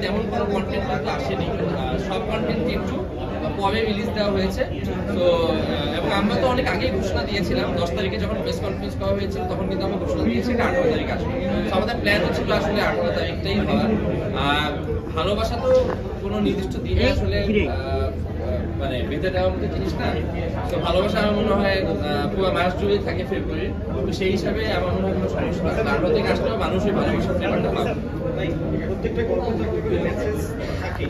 তেমন কোনো কন্টেন্ট আসেনি, সব কন্টেন্ট একটু পরে রিলিজ দেওয়া হয়েছে। তো এবং আমরা তো অনেক আগেই ঘোষণা দিয়েছিলাম, 10 তারিখে যখন প্রেস কনফারেন্স করা হয়েছিল তখন কিন্তু আমরা ঘোষণা দিয়েছি 18 তারিখ আসবে। তো আমাদের প্ল্যান ছিল আসলে 18 তারিখটাই হওয়ার। আর ভালোবাসা তো কোনো নির্দিষ্ট দিনে আসলে মানে বেঁধে দেওয়ার মতো জিনিস না। তো ভালোবাসা আমার মনে হয় পুরো মাস জুড়ে থাকে ফেব্রুয়ারি। তো সেই হিসাবে আমার মনে হয় কোনো সমস্যা না, 18 থেকে আসলেও মানুষের ভালোবাসার ফ্লেভারটা পাবে। প্রত্যেকটা গল্প মেসেজ থাকে,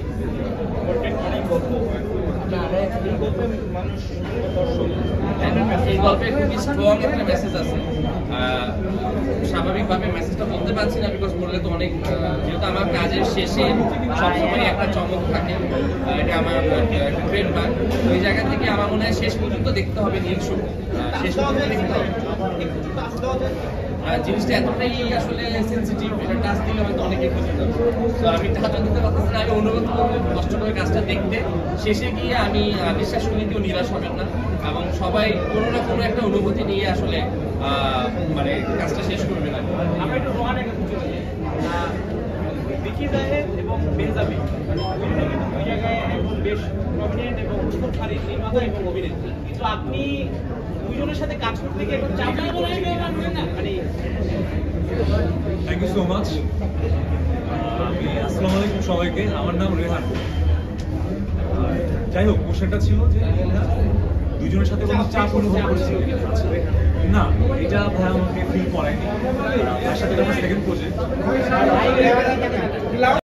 এই গল্পে খুবই স্ট্রং একটা মেসেজ আছে। স্বাভাবিকভাবে মেসেজটা বলতে পারছি না, বিকজ বললে তো অনেক, যেহেতু আমার কাজের শেষে সবসময় একটা চমক থাকে, এটা আমার একটা ট্রেডমার্ক। ওই জায়গা থেকে আমার মনে হয় শেষ পর্যন্ত দেখতে হবে নীল শো, শেষ পর্যন্ত দেখতে হবে। জিনিসটা এতটাই আসলে সেন্সিটিভ, এটা টাচ দিলে হয়তো অনেকেই বুঝতে পারবে। তো আমি টাচ দিতে পারতেছি না, আমি অনুরোধ করবো কষ্ট করে কাজটা দেখতে। শেষে গিয়ে আমি বিশ্বাস করি কেউ নিরাশ হবেন না, এবং সবাই কোনো না কোনো একটা অনুভূতি নিয়ে আসলে মানে কাজটা শেষ করবে না। আমরা একটু রোহানের কাছে চলে যাই। বিকি জাহেদ এবং বেঞ্জামিন দুই জায়গায় এখন বেশ প্রমিনেন্ট এবং সারির নির্মাতা এবং অভিনেত্রী, কিন্তু আপনি দুজনের সাথে কাজ করতে গিয়ে এখন চাপ মানে থ্যাংক ইউ সো মাচ। আসসালামু আলাইকুম সবাইকে, আমার নাম রেহান। যাই হোক, কোশ্চেনটা ছিল যে দুজনের সাথে কোনো চাপ অনুভব করেছিল না, এটা ভাই আমাকে ফিল করায়নি। তার সাথে সেকেন্ড প্রজেক্ট